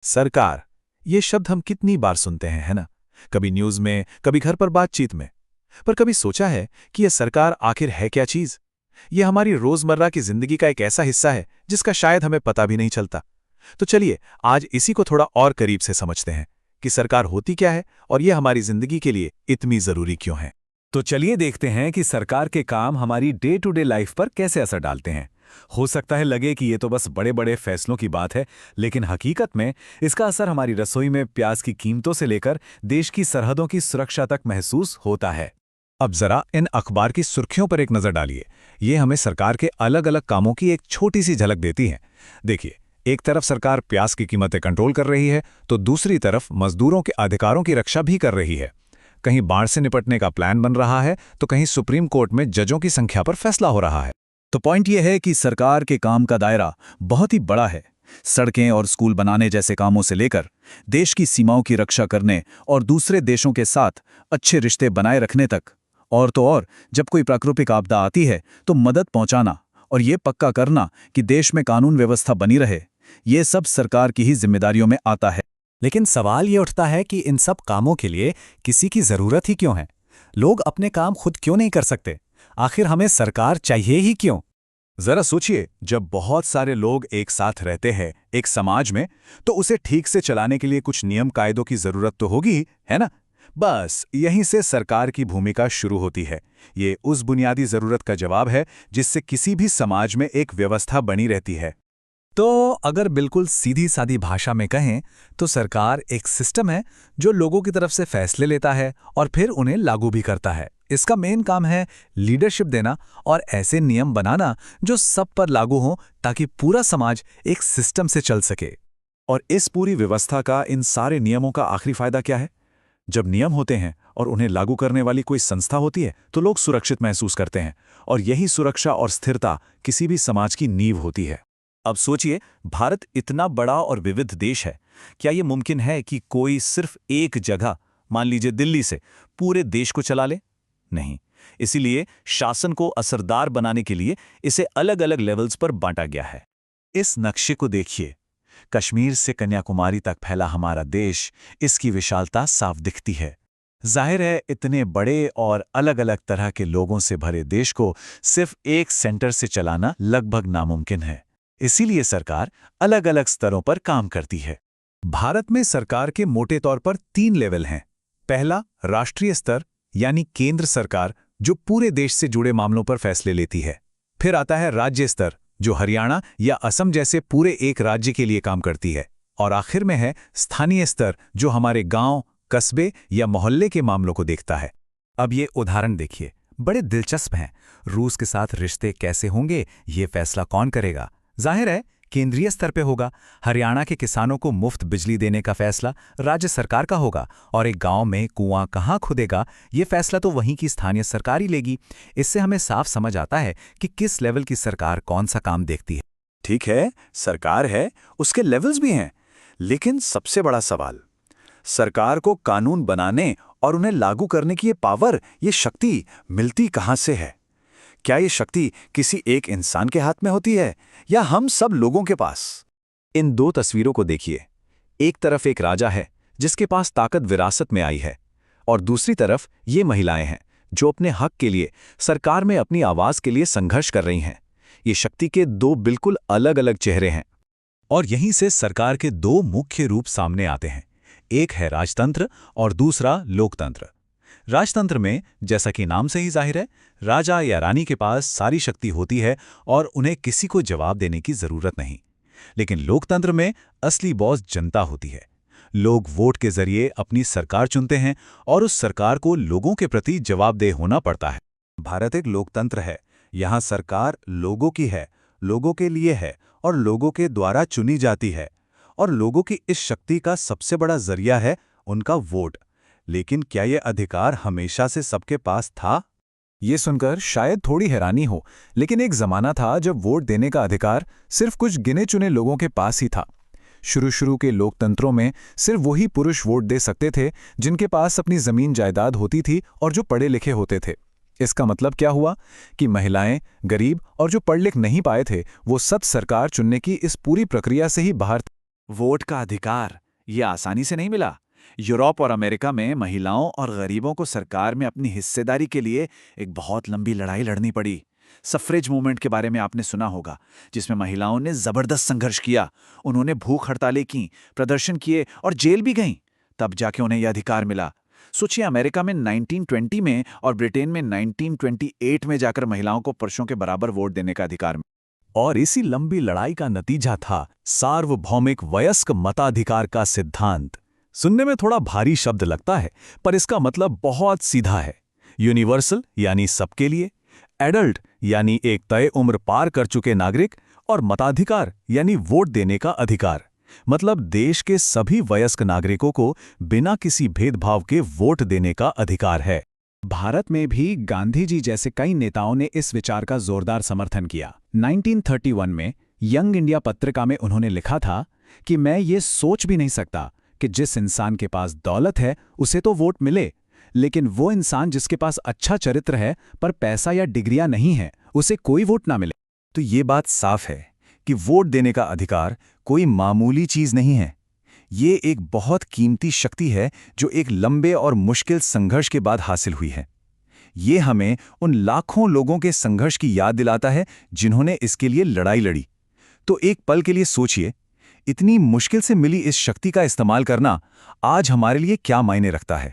सरकार, ये शब्द हम कितनी बार सुनते हैं, है ना? कभी न्यूज़ में, कभी घर पर बातचीत में। पर कभी सोचा है कि ये सरकार आखिर है क्या चीज़? ये हमारी रोज़मर्रा की ज़िंदगी का एक ऐसा हिस्सा है जिसका शायद हमें पता भी नहीं चलता। तो चलिए, आज इसी को थोड़ा और करीब से समझते हैं कि सरकार होती क्या है और ये हमारी ज़िंदगी के लिए इतनी ज़रूरी क्यों है। तो चलिए देखते हैं कि सरकार के काम हमारी डे टू डे लाइफ पर कैसे असर डालते हैं। हो सकता है लगे कि ये तो बस बड़े बड़े फैसलों की बात है, लेकिन हकीकत में इसका असर हमारी रसोई में प्याज की कीमतों से लेकर देश की सरहदों की सुरक्षा तक महसूस होता है। अब जरा इन अखबार की सुर्खियों पर एक नज़र डालिए। ये हमें सरकार के अलग अलग कामों की एक छोटी सी झलक देती हैं। देखिए, एक तरफ सरकार प्याज की कीमतें कंट्रोल कर रही है, तो दूसरी तरफ मजदूरों के अधिकारों की रक्षा भी कर रही है। कहीं बाढ़ से निपटने का प्लान बन रहा है, तो कहीं सुप्रीम कोर्ट में जजों की संख्या पर फैसला हो रहा है। तो पॉइंट ये है कि सरकार के काम का दायरा बहुत ही बड़ा है। सड़कें और स्कूल बनाने जैसे कामों से लेकर देश की सीमाओं की रक्षा करने और दूसरे देशों के साथ अच्छे रिश्ते बनाए रखने तक। और तो और, जब कोई प्राकृतिक आपदा आती है तो मदद पहुंचाना और ये पक्का करना कि देश में कानून व्यवस्था बनी रहे, ये सब सरकार की ही जिम्मेदारियों में आता है। लेकिन सवाल ये उठता है कि इन सब कामों के लिए किसी की जरूरत ही क्यों है? लोग अपने काम खुद क्यों नहीं कर सकते? आखिर हमें सरकार चाहिए ही क्यों? जरा सोचिए, जब बहुत सारे लोग एक साथ रहते हैं एक समाज में, तो उसे ठीक से चलाने के लिए कुछ नियम कायदों की जरूरत तो होगी ही, है ना? बस यहीं से सरकार की भूमिका शुरू होती है। ये उस बुनियादी जरूरत का जवाब है जिससे किसी भी समाज में एक व्यवस्था बनी रहती है। तो अगर बिल्कुल सीधी सादी भाषा में कहें तो सरकार एक सिस्टम है जो लोगों की तरफ से फैसले लेता है और फिर उन्हें लागू भी करता है। इसका मेन काम है लीडरशिप देना और ऐसे नियम बनाना जो सब पर लागू हों, ताकि पूरा समाज एक सिस्टम से चल सके। और इस पूरी व्यवस्था का, इन सारे नियमों का आखिरी फायदा क्या है? जब नियम होते हैं और उन्हें लागू करने वाली कोई संस्था होती है, तो लोग सुरक्षित महसूस करते हैं, और यही सुरक्षा और स्थिरता किसी भी समाज की नींव होती है। अब सोचिए, भारत इतना बड़ा और विविध देश है। क्या ये मुमकिन है कि कोई सिर्फ एक जगह, मान लीजिए दिल्ली से, पूरे देश को चला ले? नहीं। इसीलिए शासन को असरदार बनाने के लिए इसे अलग अलग लेवल्स पर बांटा गया है। इस नक्शे को देखिए। कश्मीर से कन्याकुमारी तक फैला हमारा देश, इसकी विशालता साफ दिखती है। जाहिर है, इतने बड़े और अलग अलग तरह के लोगों से भरे देश को सिर्फ एक सेंटर से चलाना लगभग नामुमकिन है। इसीलिए सरकार अलग अलग स्तरों पर काम करती है। भारत में सरकार के मोटे तौर पर 3 लेवल हैं। पहला, राष्ट्रीय स्तर, यानी केंद्र सरकार, जो पूरे देश से जुड़े मामलों पर फैसले लेती है। फिर आता है राज्य स्तर, जो हरियाणा या असम जैसे पूरे एक राज्य के लिए काम करती है। और आखिर में है स्थानीय स्तर, जो हमारे गांव, कस्बे या मोहल्ले के मामलों को देखता है। अब ये उदाहरण देखिए, बड़े दिलचस्प हैं। रूस के साथ रिश्ते कैसे होंगे, ये फैसला कौन करेगा? जाहिर है, केंद्रीय स्तर पे होगा। हरियाणा के किसानों को मुफ्त बिजली देने का फैसला राज्य सरकार का होगा, और एक गांव में कुआं कहाँ खुदेगा, ये फैसला तो वहीं की स्थानीय सरकार ही लेगी। इससे हमें साफ समझ आता है कि किस लेवल की सरकार कौन सा काम देखती है। ठीक है, सरकार है, उसके लेवल्स भी हैं। लेकिन सबसे बड़ा सवाल, सरकार को कानून बनाने और उन्हें लागू करने की ये पावर, ये शक्ति मिलती कहाँ से है? क्या ये शक्ति किसी एक इंसान के हाथ में होती है, या हम सब लोगों के पास? इन 2 तस्वीरों को देखिए। एक तरफ एक राजा है जिसके पास ताकत विरासत में आई है, और दूसरी तरफ ये महिलाएं हैं जो अपने हक के लिए सरकार में अपनी आवाज के लिए संघर्ष कर रही हैं। ये शक्ति के 2 बिल्कुल अलग अलग चेहरे हैं। और यहीं से सरकार के 2 मुख्य रूप सामने आते हैं। एक है राजतंत्र और दूसरा लोकतंत्र। राजतंत्र में, जैसा कि नाम से ही जाहिर है, राजा या रानी के पास सारी शक्ति होती है और उन्हें किसी को जवाब देने की जरूरत नहीं। लेकिन लोकतंत्र में असली बॉस जनता होती है। लोग वोट के जरिए अपनी सरकार चुनते हैं और उस सरकार को लोगों के प्रति जवाबदेह होना पड़ता है। भारत एक लोकतंत्र है। यहाँ सरकार लोगों की है, लोगों के लिए है और लोगों के द्वारा चुनी जाती है। और लोगों की इस शक्ति का सबसे बड़ा जरिया है उनका वोट। लेकिन क्या ये अधिकार हमेशा से सबके पास था? ये सुनकर शायद थोड़ी हैरानी हो, लेकिन एक जमाना था जब वोट देने का अधिकार सिर्फ कुछ गिने चुने लोगों के पास ही था। शुरू के लोकतंत्रों में सिर्फ वही पुरुष वोट दे सकते थे जिनके पास अपनी जमीन जायदाद होती थी और जो पढ़े लिखे होते थे। इसका मतलब क्या हुआ कि महिलाएं, गरीब और जो पढ़ लिख नहीं पाए थे, वो सब सरकार चुनने की इस पूरी प्रक्रिया से ही बाहर थे। वोट का अधिकार ये आसानी से नहीं मिला। यूरोप और अमेरिका में महिलाओं और गरीबों को सरकार में अपनी हिस्सेदारी के लिए एक बहुत लंबी लड़ाई लड़नी पड़ी। सफ्रेज मूवमेंट के बारे में आपने सुना होगा, जिसमें महिलाओं ने जबरदस्त संघर्ष किया। उन्होंने भूख हड़तालें की, प्रदर्शन किए और जेल भी गईं। तब जाके उन्हें यह अधिकार मिला। सोचिए, अमेरिका में 1920 में और ब्रिटेन में 1928 में जाकर महिलाओं को पुरुषों के बराबर वोट देने का अधिकार मिला। और इसी लंबी लड़ाई का नतीजा था सार्वभौमिक वयस्क मताधिकार का सिद्धांत। सुनने में थोड़ा भारी शब्द लगता है, पर इसका मतलब बहुत सीधा है। यूनिवर्सल यानी सबके लिए, एडल्ट यानी एक तय उम्र पार कर चुके नागरिक, और मताधिकार यानी वोट देने का अधिकार। मतलब देश के सभी वयस्क नागरिकों को बिना किसी भेदभाव के वोट देने का अधिकार है। भारत में भी गांधी जी जैसे कई नेताओं ने इस विचार का जोरदार समर्थन किया। 1931 में यंग इंडिया पत्रिका में उन्होंने लिखा था कि मैं ये सोच भी नहीं सकता कि जिस इंसान के पास दौलत है उसे तो वोट मिले, लेकिन वो इंसान जिसके पास अच्छा चरित्र है पर पैसा या डिग्रियां नहीं है, उसे कोई वोट ना मिले। तो ये बात साफ है कि वोट देने का अधिकार कोई मामूली चीज नहीं है। ये एक बहुत कीमती शक्ति है जो एक लंबे और मुश्किल संघर्ष के बाद हासिल हुई है। ये हमें उन लाखों लोगों के संघर्ष की याद दिलाता है जिन्होंने इसके लिए लड़ाई लड़ी। तो एक पल के लिए सोचिए, इतनी मुश्किल से मिली इस शक्ति का इस्तेमाल करना आज हमारे लिए क्या मायने रखता है।